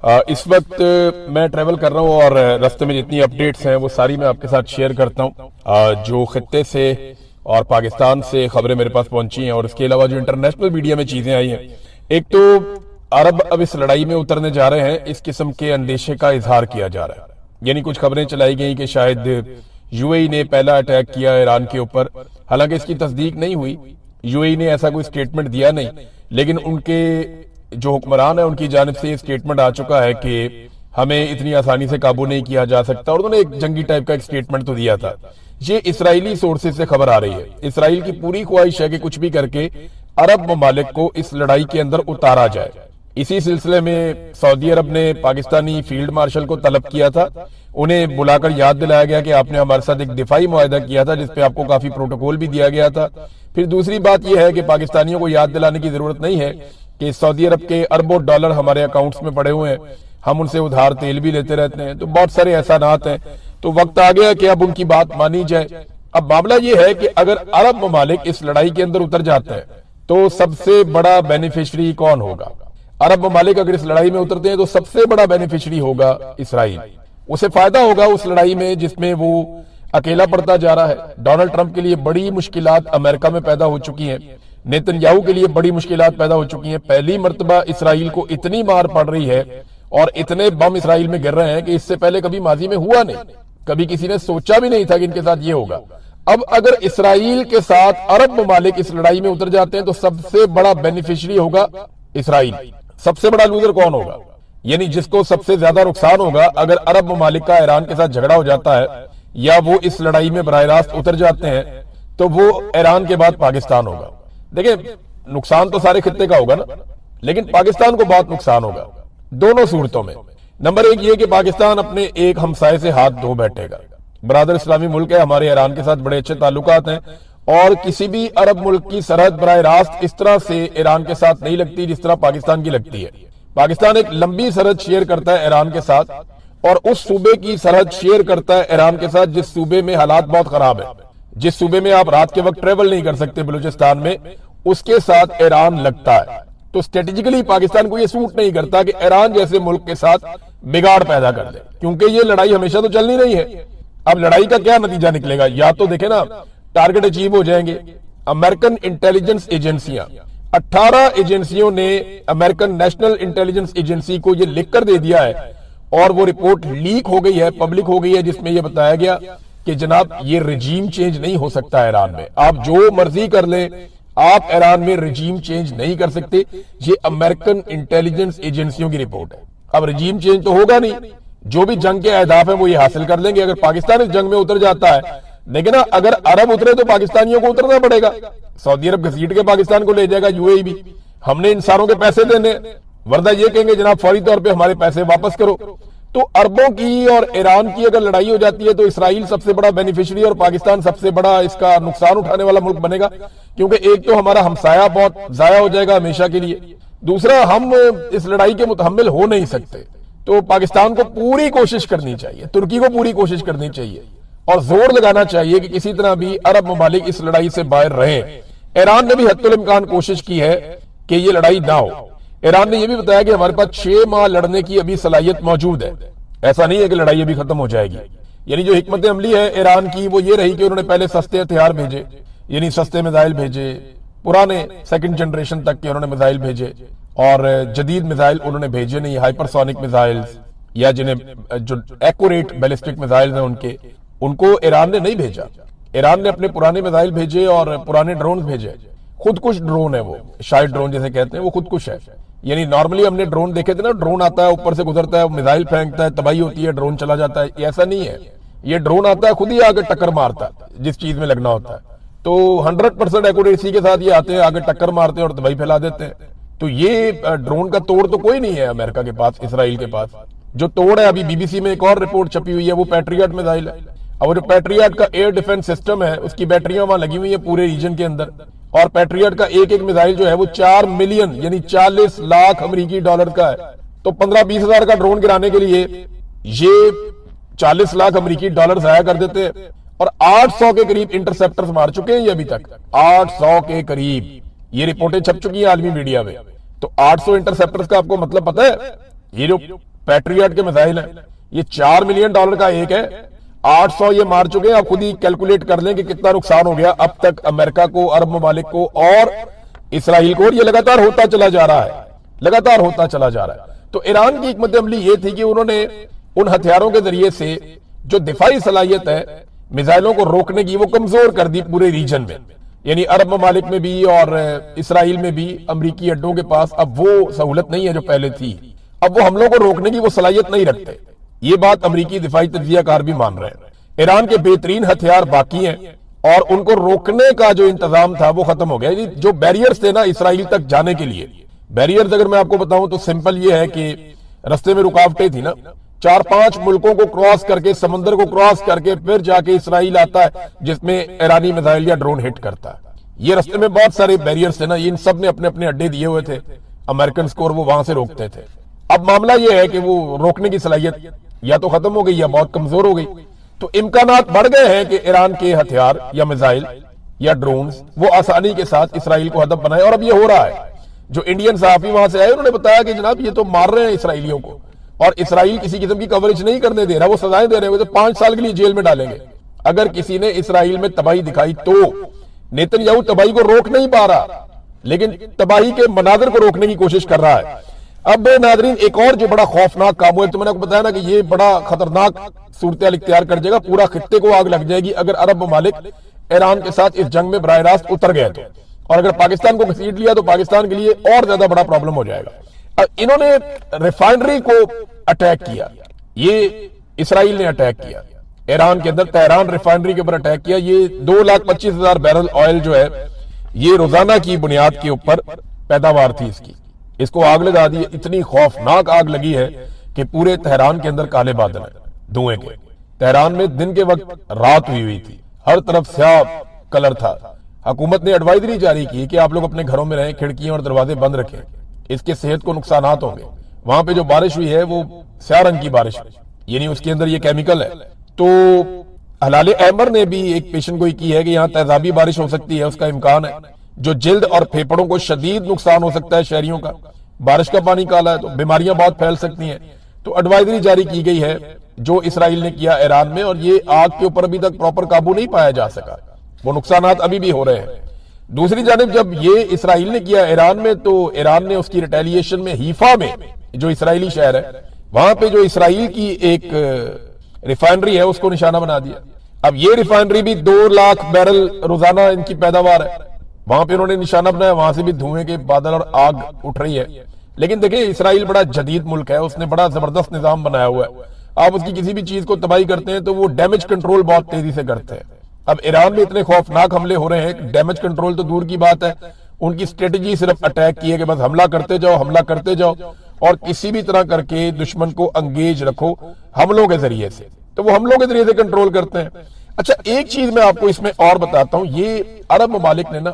इस वक्त मैं ट्रेवल कर रहा हूँ और रास्ते में जितनी अपडेट्स हैं वो सारी मैं आपके साथ शेयर करता हूँ। जो खित्ते से और पाकिस्तान से खबरें मेरे पास पहुंची हैं और इसके अलावा जो इंटरनेशनल मीडिया में चीजें आई हैं। एक तो अरब अब इस लड़ाई में उतरने जा रहे हैं, इस किस्म के अंदेशे का इजहार किया जा रहा है। यानी कुछ खबरें चलाई गई कि शायद यूएई ने पहला अटैक किया ईरान के ऊपर। हालांकि इसकी तस्दीक नहीं हुई, यूएई ने ऐसा कोई स्टेटमेंट दिया नहीं, लेकिन उनके जो हुक्मरान है उनकी जानिब से स्टेटमेंट आ चुका है कि हमें इतनी आसानी से काबू नहीं किया जा सकता। और उन्होंने एक जंगी टाइप का एक स्टेटमेंट तो दिया था। ये इसराइली सोर्सेज से खबर आ रही है। इसराइल की पूरी ख्वाहिश है कि कुछ भी करके अरब ममालिक को इस लड़ाई के अंदर उतारा जाए। इसी सिलसिले में सऊदी अरब ने पाकिस्तानी फील्ड मार्शल को तलब किया था, उन्हें बुलाकर याद दिलाया गया कि आपने हमारे साथ एक दिफाई मुआहदा किया था जिसपे आपको काफी प्रोटोकॉल भी दिया गया था। फिर दूसरी बात यह है कि पाकिस्तानियों को याद दिलाने की जरूरत नहीं है कि सऊदी अरब के अरबों डॉलर हमारे अकाउंट्स में पड़े हुए हैं, हम उनसे उधार तेल भी लेते रहते हैं। तो बहुत सारे एहसानात हैं, तो वक्त आ गया कि अब उनकी बात मानी जाए। अब मामला यह है कि अगर अरब ममालिक इस लड़ाई के अंदर उतर जाते हैं तो सबसे बड़ा बेनिफिशियरी कौन होगा? अरब ममालिक अगर इस लड़ाई में उतरते हैं तो सबसे बड़ा बेनिफिशियरी होगा इसराइल। उसे फायदा होगा उस लड़ाई में जिसमें वो अकेला पड़ता जा रहा है। डोनाल्ड ट्रंप के लिए बड़ी मुश्किलात अमेरिका में पैदा हो चुकी हैं, नेतन्याहू के लिए बड़ी मुश्किलात पैदा हो चुकी हैं। पहली मर्तबा इसराइल को इतनी मार पड़ रही है और इतने बम इसराइल में गिर रहे हैं कि इससे पहले कभी माजी में हुआ नहीं, कभी किसी ने सोचा भी नहीं था कि इनके साथ ये होगा। अब अगर इसराइल के साथ अरब ममालिक इस लड़ाई में उतर जाते हैं तो सबसे बड़ा बेनिफिशियरी होगा इसराइल। सबसे बड़ा लूजर कौन होगा? यानी जिसको सबसे ज्यादा नुकसान होगा अगर अरब ममालिक का ईरान के साथ झगड़ा हो जाता है या वो इस लड़ाई में बराह रास्त उतर जाते हैं तो वो ईरान के बाद पाकिस्तान होगा। देखिए, नुकसान तो सारे खित्ते का होगा ना, लेकिन पाकिस्तान को बहुत नुकसान होगा दोनों सूरतों में। नंबर एक ये कि पाकिस्तान अपने एक हमसाये से हाथ धो बैठेगा। बरादर इस्लामी मुल्क है, हमारे ईरान के साथ बड़े अच्छे ताल्लुकात हैं और किसी भी अरब मुल्क की सरहद बराह रास्त इस तरह से ईरान के साथ नहीं लगती जिस तरह पाकिस्तान की लगती है। पाकिस्तान एक लंबी सरहद शेयर करता है ईरान के साथ और उस सूबे की सरहद शेयर करता है ईरान के साथ जिस सूबे में हालात बहुत खराब है, जिस सूबे में आप रात के वक्त ट्रेवल नहीं कर सकते, बलूचिस्तान में, उसके साथ ईरान लगता है। तो स्ट्रेटेजिकली पाकिस्तान को यह सूट नहीं करता कि ईरान जैसे मुल्क के साथ बिगाड़ पैदा कर दे, क्योंकि ये लड़ाई हमेशा तो चलनी नहीं है। अब लड़ाई का क्या नतीजा निकलेगा? या तो देखे ना, टारगेट अचीव हो जाएंगे। अमेरिकन इंटेलिजेंस एजेंसियां, 18 एजेंसियों ने अमेरिकन नेशनल इंटेलिजेंस एजेंसी को यह लिखकर दे दिया है और वो रिपोर्ट लीक हो गई है, पब्लिक हो गई है, जिसमें यह बताया गया कि जनाब ये रिजीम चेंज नहीं हो सकता है ईरान में। आप जो मर्जी कर लें, आप ईरान में रिजीम चेंज नहीं कर सकते। ये अमेरिकन इंटेलिजेंस एजेंसियों की रिपोर्ट है। अब रिजीम चेंज तो होगा नहीं, जो भी जंग के अहदाफ है वो ये हासिल कर लेंगे अगर पाकिस्तान इस जंग में उतर जाता है। लेकिन अगर अरब उतरे तो पाकिस्तानियों को उतरना पड़ेगा। सऊदी अरब घसीट के पाकिस्तान को ले जाएगा यूएई भी, हमने इन सारों के पैसे देने, वरना ये कहेंगे जनाब फौरी तौर पे हमारे पैसे वापस करो। तो अरबों की और ईरान की अगर लड़ाई हो जाती है तो इसराइल सबसे बड़ा बेनिफिशियरी और पाकिस्तान सबसे बड़ा इसका नुकसान उठाने वाला मुल्क बनेगा, क्योंकि एक तो हमारा हमसाया बहुत जाया हो जाएगा हमेशा के लिए, दूसरा हम इस लड़ाई के मुतहम्मिल हो नहीं सकते। तो पाकिस्तान को पूरी कोशिश करनी चाहिए, तुर्की को पूरी कोशिश करनी चाहिए और जोर लगाना चाहिए कि किसी तरह भी अरब ममालिक इस लड़ाई से बाहर रहे। ईरान ने भी हद्दुल इम्कान कोशिश की है कि ये लड़ाई ना हो। ईरान ने यह भी बताया कि हमारे पास 6 माह लड़ने की अभी सलाहियत मौजूद है। ऐसा नहीं है कि लड़ाई अभी खत्म हो जाएगी। यानी जो हिकमत अमली है ईरान की वो ये रही कि उन्होंने पहले सस्ते हथियार भेजे, यानी सस्ते मिसाइल भेजे, पुराने सेकंड जनरेशन तक के उन्होंने मिसाइल भेजे और जदीद मिसाइल उन्होंने भेजे नहीं, हाइपरसोनिक मिसाइल्स या जिन्हें जो एक्यूरेट बैलिस्टिक मिसाइल हैं उनको ईरान ने नहीं भेजा। ईरान ने अपने पुराने मिसाइल भेजे और पुराने ड्रोन भेजे। खुदकुश ड्रोन है वो, शायद ड्रोन जैसे कहते हैं, वो खुदकुश है। यानी नॉर्मली हमने ड्रोन देखे थे ना, ड्रोन आता है ऊपर से गुजरता है, मिसाइल फेंकता है, तबाही होती है, ड्रोन चला जाता है। ऐसा नहीं है, ये ड्रोन आता है खुद ही आगे टक्कर मारता है जिस चीज में लगना होता है। तो 100% एक्यूरेसी के साथ ये आते हैं, आगे टक्कर मारते हैं और तबाही फैला देते हैं। तो ये ड्रोन का तोड़ तो कोई नहीं है अमेरिका के पास, इसराइल के पास। जो तोड़ है, अभी बीबीसी में एक और रिपोर्ट छपी हुई है, वो पैट्रियट मिसाइल है। और जो पैट्रियट का एयर डिफेंस सिस्टम है उसकी बैटरियां वहां लगी हुई है पूरे रीजन के अंदर, और पैट्रियट का एक एक मिसाइल जो है वो 4 मिलियन यानी 40 लाख अमेरिकी डॉलर का है। तो 15-20 हजार का ड्रोन गिराने के लिए ये 40 लाख अमेरिकी डॉलर जाया कर देते हैं। और 800 के करीब इंटरसेप्टर्स मार चुके हैं ये अभी तक, 800 के करीब। ये रिपोर्टें छप चुकी हैं आलमी मीडिया में। तो 800 इंटरसेप्टर्स का आपको मतलब पता है? ये जो पैट्रियट के मिसाइल हैं, ये $4 मिलियन का एक है, 800 ये मार चुके हैं। आप खुद ही कैलकुलेट कर लें कि कितना नुकसान हो गया अब तक अमेरिका को, अरब ममालिक को और इसराइल को, और ये लगातार होता चला जा रहा है, लगातार होता चला जा रहा है। तो ईरान की हिकमत अमली ये थी कि उन्होंने उन हथियारों के जरिए से जो दिफाई सलाहियत है मिसाइलों को रोकने की, वो कमजोर कर दी पूरे रीजन में, यानी अरब ममालिक में भी और इसराइल में भी अमरीकी अड्डों के पास अब वो सहूलत नहीं है जो पहले थी। अब वो हमलों को रोकने की वो सलाहियत नहीं रखते। ये बात अमरीकी दिफाई तज्जियाकार भी मान रहे हैं। ईरान के बेहतरीन हथियार बाकी हैं और उनको रोकने का जो इंतजाम था वो खत्म हो गया। जो बैरियर्स थे ना इसराइल तक जाने के लिए, बैरियर्स अगर मैं आपको बताऊं तो सिंपल ये है कि रास्ते में रुकावटें थी ना, 4-5 मुल्कों को क्रॉस करके, समंदर को क्रॉस करके फिर जाके इसराइल आता है जिसमें ईरानी मिसाइल या ड्रोन हिट करता है। ये रास्ते में बहुत सारे बैरियर्स थे ना, इन सब ने अपने अपने अड्डे दिए हुए थे अमेरिकन को, और वो वहां से रोकते थे। अब मामला ये है कि वो रोकने की सलाहियत या तो खत्म हो गई या बहुत कमजोर हो गई। तो इम्कानात बढ़ गए हैं कि ईरान के हथियार या मिसाइल या ड्रोन वो आसानी के साथ इसराइल को हदफ बनाए, और अब ये हो रहा है। जो इंडियन सहाफी वहां से आए उन्होंने बताया कि जनाब ये तो मार रहे हैं इसराइलियों को, और इसराइल किसी किस्म की कवरेज नहीं करने दे रहा, वो सजाएं दे रहे हैं, वो तो 5 साल के लिए जेल में डालेंगे अगर किसी ने इसराइल में तबाही दिखाई तो। नेतन्याहू तबाही को रोक नहीं पा रहा, लेकिन तबाही के मनाजर को रोकने की कोशिश कर रहा है। अब नाजरीन एक और जो बड़ा खौफनाक काम है, तो मैंने आपको बताया ना कि ये बड़ा खतरनाक सूरत इख्तियार कर जाएगा, पूरा खित्ते को आग लग जाएगी अगर अरब ममालिक ईरान के साथ इस जंग में बराह रास्त उतर गए तो, और अगर पाकिस्तान को घसीट लिया तो पाकिस्तान के लिए और ज्यादा बड़ा प्रॉब्लम हो जाएगा। इन्होंने रिफाइनरी को अटैक किया, ये इसराइल ने अटैक किया ईरान के अंदर, तेहरान रिफाइनरी के ऊपर अटैक किया। ये 2,25,000 बैरल ऑयल जो है ये रोजाना की बुनियाद के ऊपर पैदावार थी इसकी, इसको आग लगा दी। इतनी खौफनाक आग लगी है कि पूरे तेहरान के अंदर काले बादल है धुएं के। तेहरान में दिन के वक्त रात हुई थी, हर तरफ स्याह कलर था। हुकूमत ने एडवाइजरी जारी की कि आप लोग अपने घरों में रहें, खिड़कियां और दरवाजे बंद रखें, इसके सेहत को नुकसान होंगे। वहां पे जो बारिश हुई है वो स्याह रंग की बारिश हुई, यानी उसके अंदर ये केमिकल है। तो हलाल अहमर ने भी एक पेशन गोई की है कि यहाँ तेजाबी बारिश हो सकती है, उसका इम्कान है, जो जिल्द और फेफड़ों को शदीद नुकसान हो सकता है शहरियों का। बारिश का पानी काला है तो बीमारियां बहुत फैल सकती हैं। तो एडवाइजरी जारी की गई है जो इसराइल ने किया ईरान में, और ये आग के ऊपर अभी तक प्रॉपर काबू नहीं पाया जा सका, वो नुकसानात अभी भी हो रहे हैं। दूसरी जानिब जब ये इसराइल ने किया ईरान में, तो ईरान ने उसकी रिटेलिएशन में हीफा में, जो इसराइली शहर है, वहां पे जो इसराइल की एक रिफाइनरी है उसको निशाना बना दिया। अब ये रिफाइनरी भी 2 लाख बैरल रोजाना इनकी पैदावार है, वहां पे उन्होंने निशाना बनाया, वहां से भी धुएं के बादल और आग उठ रही है। लेकिन देखिए इसराइल बड़ा जदीद मुल्क है, उसने बड़ा जबरदस्त निजाम बनाया हुआ है। आप उसकी किसी भी चीज को तबाही करते हैं तो वो डैमेज कंट्रोल बहुत तेजी से करते हैं। अब ईरान में इतने खौफनाक हमले हो रहे हैं, डैमेज कंट्रोल तो दूर की बात है, उनकी स्ट्रेटेजी सिर्फ अटैक की है कि बस हमला करते जाओ, हमला करते जाओ, और किसी भी तरह करके दुश्मन को अंगेज रखो हमलों के जरिए से, तो वो हमलों के जरिए से कंट्रोल करते हैं। अच्छा एक चीज मैं आपको इसमें और बताता हूं, ये अरब ममालिक ने ना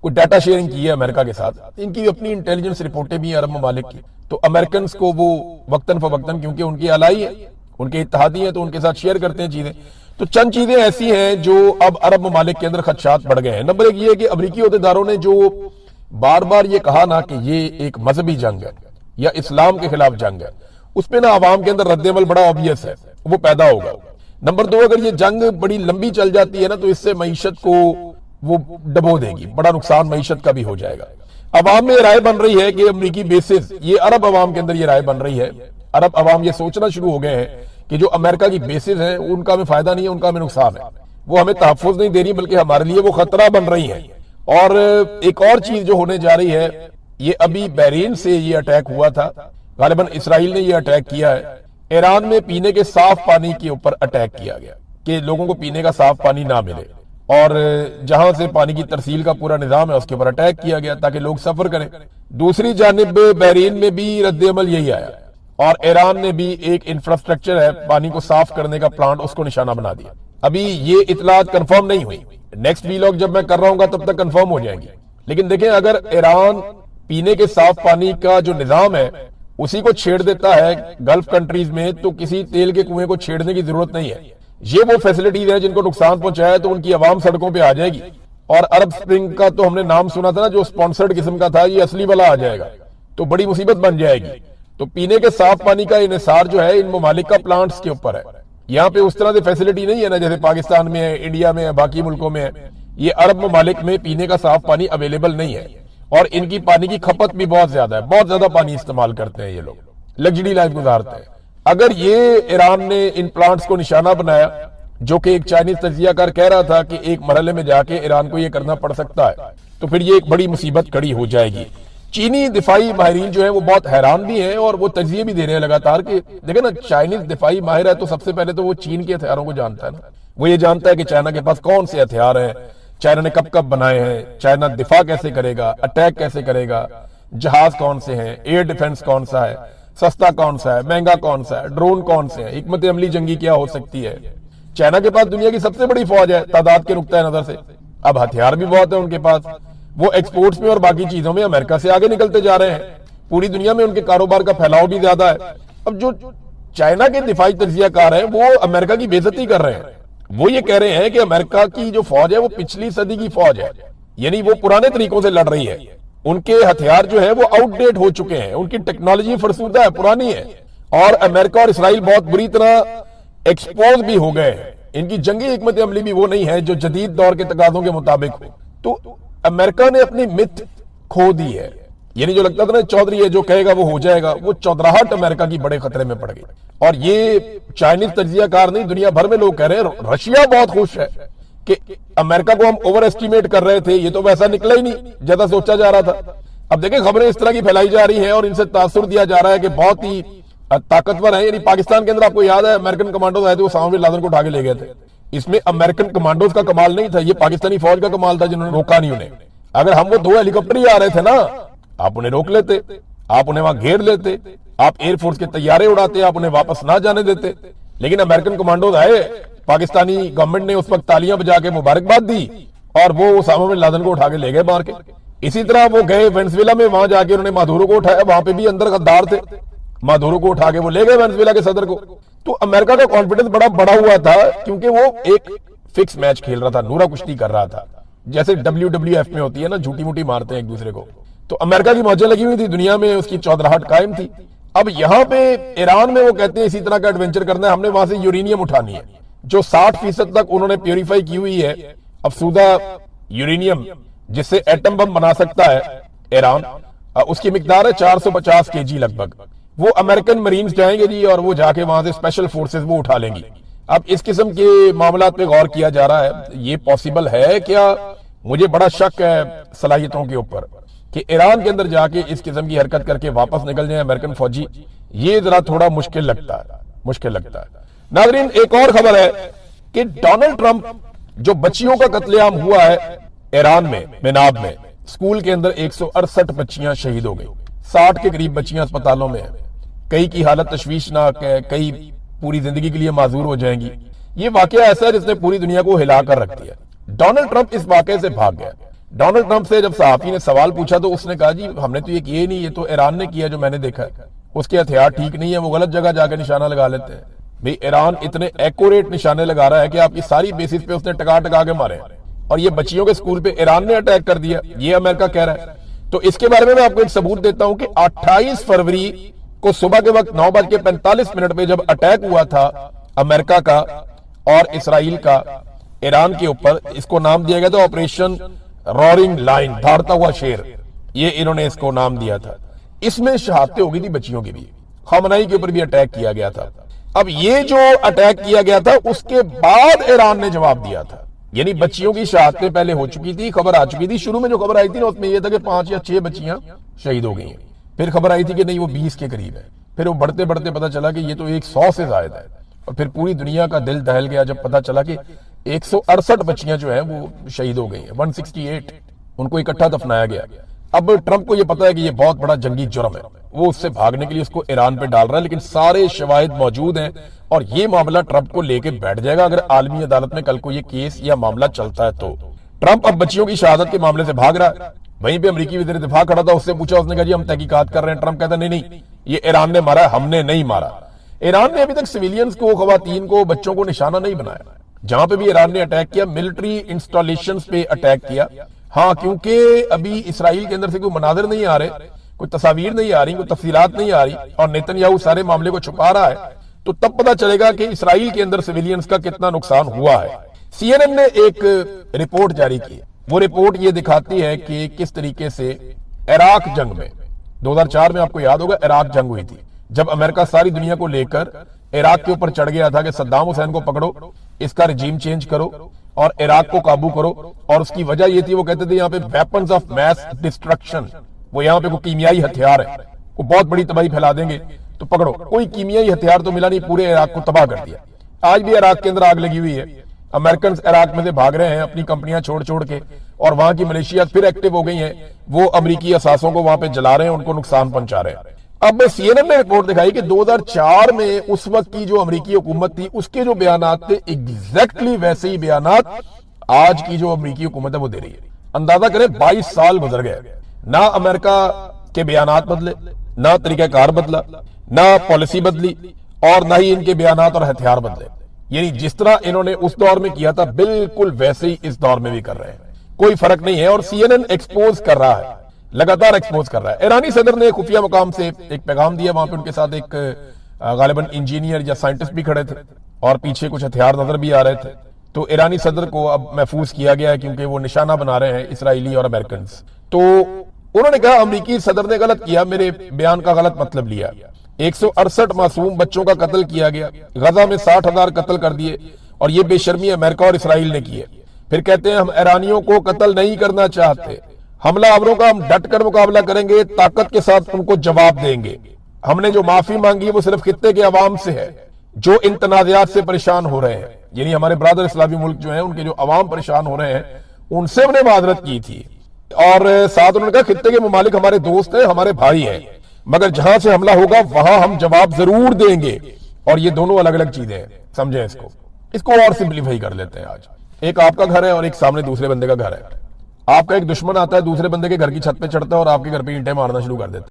कोई डाटा शेयरिंग की है अमेरिका के साथ, इनकी अपनी इंटेलिजेंस रिपोर्टें भी अरब ममालिक की, तो अमेरिकन को वो वक्तन फवक्तन, क्योंकि उनकी अलाई है, उनके इत्तेहादी है, तो उनके साथ शेयर करते हैं चीजें। तो चंद चीजें ऐसी हैं जो अब अरब ममालिक के अंदर खदशात बढ़ गए हैं। नंबर 1 ये है कि अमरीकी अहदेदारों ने जो बार बार ये कहा ना कि ये एक मजहबी जंग है या इस्लाम के खिलाफ जंग है, उसमें ना आवाम के अंदर रद्देमल बड़ा ऑब्वियस है, वो पैदा होगा। नंबर 2 अगर ये जंग बड़ी लंबी चल जाती है ना तो इससे मईशत को वो डबो देगी, बड़ा नुकसान मईशत का भी हो जाएगा। अवाम में राय बन रही है कि अमरीकी बेसिस, ये अरब अवाम के अंदर ये राय बन रही है, अरब अवाम ये सोचना शुरू हो गए हैं कि जो अमेरिका की बेसिस है उनका हमें फायदा नहीं है, उनका हमें नुकसान है, वो हमें तहफ़्फ़ुज़ नहीं दे रही बल्कि हमारे लिए वो खतरा बन रही है। और एक और चीज जो होने जा रही है, ये अभी बहरीन से ये अटैक हुआ था, गालिबन इसराइल ने ये अटैक किया है, ईरान में पीने के साफ पानी के ऊपर अटैक किया गया कि लोगों को पीने का साफ पानी ना मिले, और जहां से पानी की तरसील का पूरा निजाम है उसके ऊपर अटैक किया गया ताकि लोग सफर करें। दूसरी जानिब बहरीन में भी रद्देअमल यही आया, और ईरान ने भी एक इंफ्रास्ट्रक्चर है पानी को साफ करने का प्लांट, उसको निशाना बना दिया। अभी ये इतलात कंफर्म नहीं हुई, नेक्स्ट वीलॉग जब मैं कर रहा हूँ तब तक कंफर्म हो जाएंगी। लेकिन देखें अगर ईरान पीने के साफ पानी का जो निजाम है उसी को छेड़ देता है गल्फ कंट्रीज में, तो किसी तेल के कुएं को छेड़ने की जरूरत नहीं है। ये वो फैसिलिटीज है जिनको नुकसान पहुंचाया तो उनकी आवाम सड़कों पे आ जाएगी। और अरब स्प्रिंग का तो हमने नाम सुना था ना, जो स्पॉन्सर्ड किस्म का था, ये असली वाला आ जाएगा तो बड़ी मुसीबत बन जाएगी। तो पीने के साफ पानी का इन्हिसार जो है इन ममालिक का प्लांट्स के ऊपर है। यहाँ पे उस तरह से फैसिलिटी नहीं है ना जैसे पाकिस्तान में है, इंडिया में है, बाकी मुल्कों में है। ये अरब ममालिक में पीने का साफ पानी अवेलेबल नहीं है और इनकी पानी की खपत भी बहुत ज्यादा है, बहुत ज्यादा पानी इस्तेमाल करते हैं ये लोग, लग्जरी लाइफ गुजारते हैं। अगर ये ईरान ने इन प्लांट्स को निशाना बनाया, जो कि एक चाइनीज तजियाकार कह रहा था कि एक मरहले में जाके ईरान को ये करना पड़ सकता है, तो फिर ये एक बड़ी मुसीबत खड़ी हो जाएगी। चीनी दिफाई माहिरीन जो है वो बहुत हैरान भी हैं और वो तजिए भी दे रहे हैं लगातार कि देखे ना, चाइनीज दिफाई माहिर है तो सबसे पहले तो वो चीन के हथियारों को जानता है ना, वो ये जानता है कि चाइना के पास कौन से हथियार हैं, चाइना ने कब कब बनाए हैं, चाइना दिफा कैसे करेगा, अटैक कैसे करेगा, जहाज कौन से हैं, एयर डिफेंस कौन सा है, सस्ता कौन सा है, महंगा कौन सा है, ड्रोन कौन से है, हिकमत अमली जंगी क्या हो सकती है। चाइना के पास दुनिया की सबसे बड़ी फौज है तादाद के नुक्ता नजर से, अब हथियार भी बहुत है उनके पास। वो एक्सपोर्ट्स में और बाकी चीजों में अमेरिका से आगे निकलते जा रहे हैं, पूरी दुनिया में उनके कारोबार का फैलाव भी ज्यादा है। अब जो चाइना के दिफाई तजियाकार हैं वो अमेरिका की बेइज्जती कर रहे हैं। वो ये कह रहे हैं कि अमेरिका की जो फौज है वो पिछली सदी की फौज है, यानी वो पुराने तरीकों से लड़ रही है, उनके हथियार जो है वो आउटडेट हो चुके हैं, उनकी टेक्नोलॉजी फरसूदा है, पुरानी है, और अमेरिका और इसराइल बहुत बुरी तरह एक्सपोज भी हो गए हैं। इनकी जंगी हिकमत अमली भी वो नहीं है जो जदीद दौर के तकाजों के मुताबिक हो। तो अमेरिका ने अपनी मिथ खो दी है, यानी जो लगता था ना चौधरी है जो कहेगा वो हो जाएगा, वो चौधराहट अमेरिका की बड़े खतरे में पड़ गई। और ये चाइनीज तजियाकार नहीं, दुनिया भर में लोग कह रहे हैं। रशिया बहुत खुश है कि अमेरिका को हम ओवर एस्टिमेट कर रहे थे, ये तो वैसा निकला ही नहीं जैसा सोचा जा रहा था। अब देखें खबरें इस तरह की फैलाई जा रही हैं और इनसे तासुर दिया जा रहा है कि बहुत ही ताकतवर है। यानी पाकिस्तान के अंदर आपको याद है अमेरिकन कमांडोज आए थे, वो उसामा बिन लादेन को उठा के ले गए थे। इसमें अमेरिकन कमांडोज का कमाल नहीं था, ये पाकिस्तानी फौज का कमाल था जिन्होंने रोका नहीं उन्हें। अगर हम वो 2 हेलीकॉप्टर ही आ रहे थे ना, आप उन्हें रोक लेते, आप उन्हें वहां घेर लेते, आप एयरफोर्स के तैयारे उड़ाते, आप उन्हें वापस ना जाने देते। लेकिन अमेरिकन कमांडोज आए, पाकिस्तानी गवर्नमेंट ने उस वक्त तालियां बजा के मुबारकबाद दी और वो उसामा बिन लादेन को उठा के ले गए मार के। इसी तरह वो गए वेनेजुएला में, वहां जाके उन्होंने मादुरो को उठाया, वहां पे भी अंदर गद्दार थे, मादुरो को उठा के वो ले गए वेनेजुएला के सदर को। तो अमेरिका का कॉन्फिडेंस बड़ा बढ़ा हुआ था क्योंकि वो एक फिक्स मैच खेल रहा था, नूरा कुश्ती कर रहा था, जैसे WWF में होती है ना, झूठी मूठी मारते हैं एक दूसरे को। तो अमेरिका की मौजें लगी हुई थी, दुनिया में उसकी चौधराहट कायम थी। अब यहां पे ईरान में वो कहते हैं इसी तरह का एडवेंचर करना है, हमने वहां से यूरेनियम उठानी है जो 60% तक उन्होंने प्योरीफाई की हुई है अफसूदा यूरेनियम, जिससे एटम बम बना सकता है ईरान। उसकी मिकदार है 450 kg लगभग। वो अमेरिकन मरीन्स जाएंगे जी और वो जाके वहां से स्पेशल फोर्सेस वो उठा लेंगी। अब इस किस्म के मामलात पे गौर किया जा रहा है, ये पॉसिबल है क्या? मुझे बड़ा शक है सलाहियतों के ऊपर कि ईरान के अंदर जाके इस किस्म की हरकत करके वापस निकल जाए अमेरिकन फौजी, ये जरा थोड़ा मुश्किल लगता है। नाज़रीन, एक और खबर है कि डोनाल्ड ट्रंप, जो बच्चियों का कत्लेआम हुआ है ईरान में मेनाब में, स्कूल के अंदर 168 बच्चियां शहीद हो गई, 60 के करीब बच्चियां अस्पतालों में है, कई की हालत तशवीशनाक है, कई पूरी जिंदगी के लिए माजूर हो जाएंगी। ये वाकया ऐसा है जिसने पूरी दुनिया को हिला कर रख दिया। डोनाल्ड ट्रंप इस वाकये से भाग गया। डोनाल्ड ट्रंप से जब सहाफी ने सवाल पूछा तो उसने कहा जी हमने तो ये किया ही नहीं, ये तो ईरान ने किया जो मैंने देखा है, उसके हथियार ठीक नहीं है, वो गलत जगह जाकर निशाना लगा लेते हैं। भाई ईरान इतने एक्यूरेट निशाने लगा रहा है कि आपकी सारी बेसिस पे उसने टका टका के मारे, और ये बच्चियों के स्कूल पे ईरान ने अटैक कर दिया, ये अमेरिका कह रहा है। तो इसके बारे में मैं आपको एक सबूत देता हूं कि 28 फरवरी को सुबह के वक्त 9:45 पे जब अटैक हुआ था अमेरिका का और इसराइल का ईरान के ऊपर, इसको नाम दिया गया था ऑपरेशन रॉरिंग लाइन, दौड़ता हुआ शेर, ये इन्होंने इसको नाम दिया था। इसमें शहादतें हो गई थी बच्चियों की भी, खमनाई के ऊपर भी अटैक किया गया था। अब ये जो अटैक किया गया था उसके बाद ईरान ने जवाब दिया था, यानी बच्चियों की शहादतें पहले हो चुकी थी, खबर आ चुकी थी। शुरू में जो खबर आई थी ना उसमें यह था कि 5 या 6 बच्चियां शहीद हो गई हैं, फिर खबर आई थी कि नहीं वो 20 के करीब है, फिर वो बढ़ते बढ़ते पता चला कि ये तो 100 से ज्यादा है, और फिर पूरी दुनिया का दिल दहल गया जब पता चला कि 168 बच्चियां जो है वो शहीद हो गई हैं, 168 उनको इकट्ठा दफनाया गया। अब ट्रंप को यह पता है कि यह बहुत बड़ा जंगी जुर्म है, वो उससे भागने के लिए उसको ईरान पे डाल रहा है, लेकिन सारे शवाहिद मौजूद हैं और ये मामला ट्रंप को लेके बैठ जाएगा अगर आलमी अदालत में कल को ये केस या मामला चलता है तो। ट्रंप अब बच्चियों की शहादत के मामले से भाग रहा है। वहीं पे अमेरिकी वज़ीर दिफा खड़ा था, उससे पूछा, उसने कहा जी हम तहकीकात कर रहे हैं। ट्रंप कहता नहीं, ये ईरान ने मारा, हमने नहीं मारा। ईरान ने अभी तक सिविलियंस को, खवातीन को, बच्चों को निशाना नहीं बनाया। जहां पे भी ईरान ने अटैक किया मिलिट्री इंस्टॉलेशंस पे अटैक किया। हाँ, क्योंकि अभी इसराइल के अंदर से कोई मनाजिर नहीं आ रहे, कोई तस्वीर नहीं आ रही, कोई तफसीलात नहीं आ रही, और नेतन्याहू सारे मामले को छुपा रहा है, तो तब पता चलेगा कि इसराइल के अंदर सिविलियंस का कितना नुकसान हुआ है। CNN ने एक रिपोर्ट जारी की। वो रिपोर्ट ये दिखाती है कि किस तरीके से इराक जंग में 2004 में, आपको याद होगा, इराक जंग हुई थी, जब अमेरिका सारी दुनिया को लेकर इराक के ऊपर चढ़ गया था कि सद्दाम हुसैन को पकड़ो, इसका रिजीम चेंज करो और इराक को काबू करो। और उसकी वजह ये थी, वो कहते थे यहाँ पे वेपन्स ऑफ मैस डिस्ट्रक्शन, वो यहाँ पे कोई कीमियाई हथियार है, वो बहुत बड़ी तबाही फैला देंगे, तो पकड़ो। कोई कीमियाई हथियार तो मिला नहीं, पूरे इराक को तबाह कर दिया। आज भी इराक के अंदर आग लगी हुई है। अमेरिकन इराक में से भाग रहे हैं अपनी कंपनियां छोड़ छोड़ के, और वहां की मलेशिया फिर एक्टिव हो गई हैं। वो अमेरिकी असासों को वहां पे जला रहे हैं, उनको नुकसान पहुंचा रहे हैं। अब CNN ने रिपोर्ट दिखाई कि 2004 में उस वक्त की जो अमेरिकी हुकूमत थी, उसके जो बयानात थे, एग्जैक्टली वैसे ही बयानात आज की जो अमेरिकी हुकूमत है वो दे रही है। अंदाजा करें 22 साल गुजर गए, ना अमेरिका के बयानात बदले, ना तरीकाकार बदला, ना पॉलिसी बदली, और ना ही इनके बयानात और हथियार बदले। यानी जिस तरह इन्होंने उस दौर में किया था, बिल्कुल वैसे ही इस दौर में भी कर रहे हैं, कोई फर्क नहीं है। और CNN एक्सपोज कर रहा है, लगातार एक्सपोज कर रहा है। ईरानी सदर ने खुफिया मुकाम से एक पैगाम दिया, वहां पे उनके साथ एक गालिबन इंजीनियर या साइंटिस्ट भी खड़े थे, और पीछे कुछ हथियार नजर भी आ रहे थे। तो ईरानी सदर को अब महफूज किया गया है, क्योंकि वो निशाना बना रहे हैं इसराइली और अमेरिकन। तो उन्होंने कहा अमेरिकी सदर ने गलत किया, मेरे बयान का गलत मतलब लिया। 168 मासूम बच्चों का कत्ल किया गया, गजा में 60,000 कत्ल कर दिए, और ये बेशर्मी अमेरिका और इसराइल ने की है। फिर कहते हैं हम ईरानियों को कत्ल नहीं करना चाहते, हमलावरों का हम डट कर मुकाबला करेंगे, ताकत के साथ उनको जवाब देंगे। हमने जो माफी मांगी है वो सिर्फ खित्ते के अवाम से है, जो इन तनाज़ात से परेशान हो रहे हैं। यानी हमारे ब्रादर इस्लामी मुल्क जो है, उनके जो अवाम परेशान हो रहे हैं, उनसे हमने माजरत की थी। और साथ उन्होंने कहा खित्ते के ममालिक हमारे दोस्त हैं, हमारे भाई हैं, मगर जहां से हमला होगा वहां हम जवाब जरूर देंगे। और ये दोनों अलग अलग चीजें हैं, समझें इसको और सिंप्लीफाई कर लेते हैं। आज एक आपका घर है और एक सामने दूसरे बंदे का घर है। आपका एक दुश्मन आता है, दूसरे बंदे के घर की छत पे चढ़ता है और आपके घर पे ईंटें मारना शुरू कर देता है।